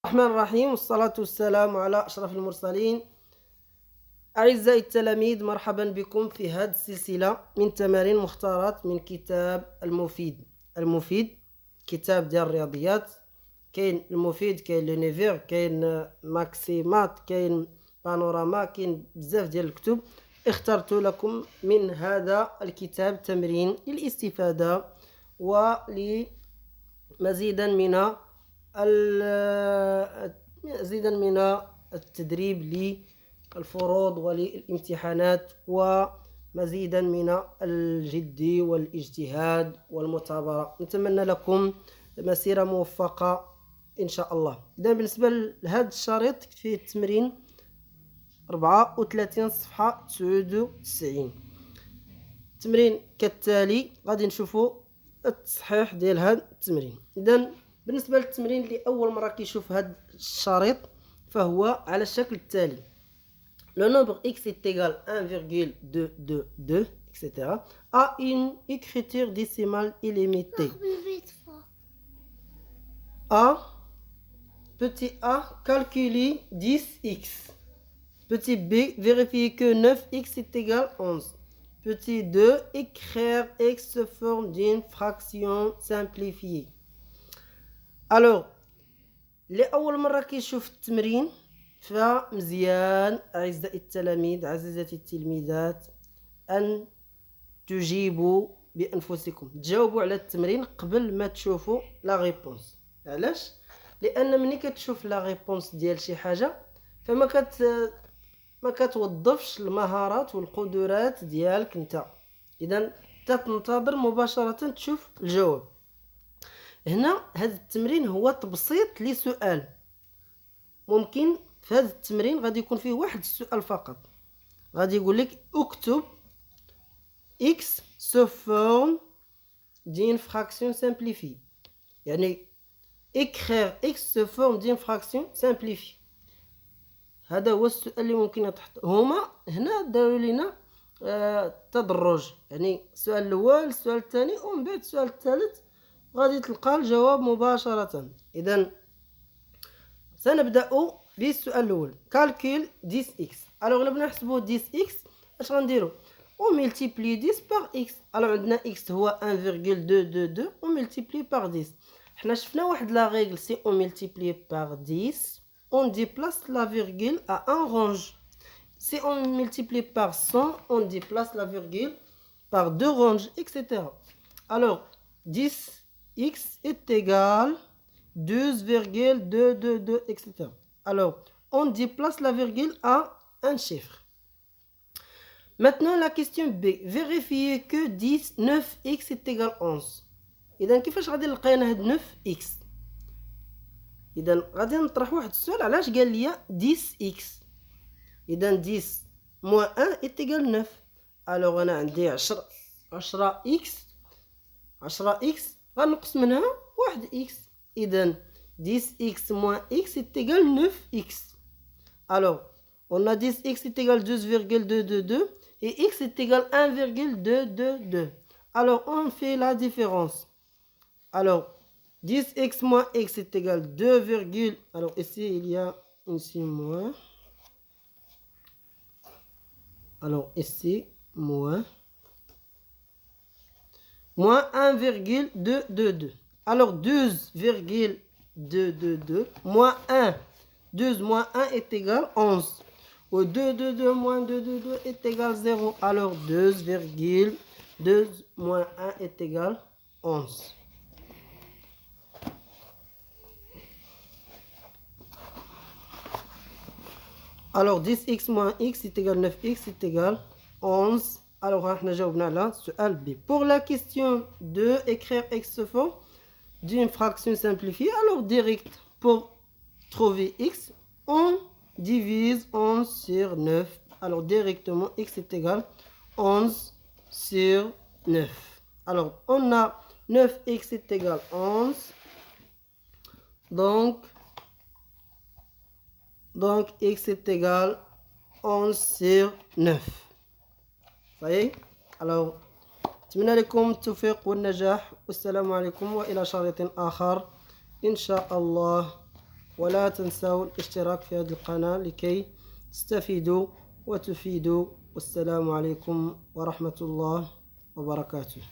الرحمن الرحيم والصلاة والسلام على أشرف المرسلين. أعزائي التلاميذ، مرحبا بكم في هذه السلسلة من تمارين مختارات من كتاب المفيد كتاب ديال الرياضيات. كاين المفيد، كاين لونيفير، كاين ماكسيمات، كاين بانوراما، كاين بزاف ديال الكتب. اخترت لكم من هذا الكتاب تمرين للاستفادة ولمزيدا من التدريب للفروض وللامتحانات، ومزيدا من الجد والاجتهاد والمثابرة. نتمنى لكم مسيرة موفقة إن شاء الله. إذا بالنسبة لهذا الشريط فيه التمرين 34 صفحة 99. التمرين كالتالي، غادي نشوفوا التصحيح ديال هذا التمرين. إذا بالنسبة للتمرين اللي أول مرة كيشوف هذا الشريط فهو على الشكل التالي: le nombre x est égal à 1,222 etc. a une écriture décimale illimitée. A, petit a, calculer 10x. Petit b, vérifier que 9x est égal à 11. Petit 2, écrire x sous forme d'une fraction simplifiée. Alors, لأول مرة كيشوف التمرين فمزيان أعزائي التلاميذ عزيزاتي التلميذات أن تجيبوا بأنفسكم، تجاوبوا على التمرين قبل ما تشوفوا لا ريبونس. علاش؟ لأن ملي كتشوف لا ريبونس ديال شي حاجة فما ما كتوظفش المهارات والقدرات ديالك انت، إذا تنتظر مباشرة تشوف الجواب. هنا هذا التمرين هو تبسيط لسؤال. ممكن في هذا التمرين غادي يكون فيه واحد السؤال فقط، غادي يقول لك اكتب x sous forme d'une fraction simplifiée، يعني écrire x sous forme d'une fraction simplifiée. هذا هو السؤال اللي ممكن يتحط. هما هنا داروا لنا تدرج، يعني السؤال الاول، السؤال الثاني، ومن بعد السؤال الثالث غادي تلقى الجواب مباشرة. إذا سنبدأ بالسؤال الأول: كالكول 10x. ألوغ إلا بغينا نحسبو 10x اش غنديرو؟ و ملتيبلي 10 باغ x. ألوغ عندنا x هو 1,222 و ملتيبلي باغ 10. حنا شفنا واحد لا ريغل، سي او ملتيبلي باغ 10 on déplace la virgule à un range. Si on multiplie par 100, on déplace la virgule par 2 ranges, etc. Alors, 10x est égal 12,222, etc. Alors, on déplace la virgule à un chiffre. Maintenant, la question B. Vérifiez que 9x est égal 11. إذا كيفاش غادي لقينا هاد 9x؟ إذا غادي نطرح واحد السؤال، علاش قال لي 10x؟ إذا 10 موان 1 est égal 9. ألوغ أنا عندي 10x غنقص منها واحد x. إذا 10x moins x est égal 9x. Alors, on a 10x est égal 12,222 et x est égal 1,222. Alors, on fait la différence. Alors, 10x moins x est égal 2, alors ici il y a ici moins. Alors ici moins 1,222. Alors 12,222 moins 1. 12 moins 1 est égal 11. Ou 222 moins 222 est égal 0. Alors 12,2 moins 1 est égal 11. Alors 10x moins x est égal 9x est égal 11. Alors on a جاوبنا على سؤال B. Pour la question 2, écrire x sous forme d'une fraction simplifiée. Alors direct, pour trouver x, on divise 11 sur 9. Alors directement x est égal 11 sur 9. Alors on a 9x est égal 11. Donc x est égal 11 sur 9. Ça y est. Alors أتمنى لكم التوفيق والنجاح، والسلام عليكم وإلى شريط آخر إن شاء الله. ولا تنسوا الاشتراك في هذه القناة لكي تستفيدوا وتفيدوا. والسلام عليكم ورحمة الله وبركاته.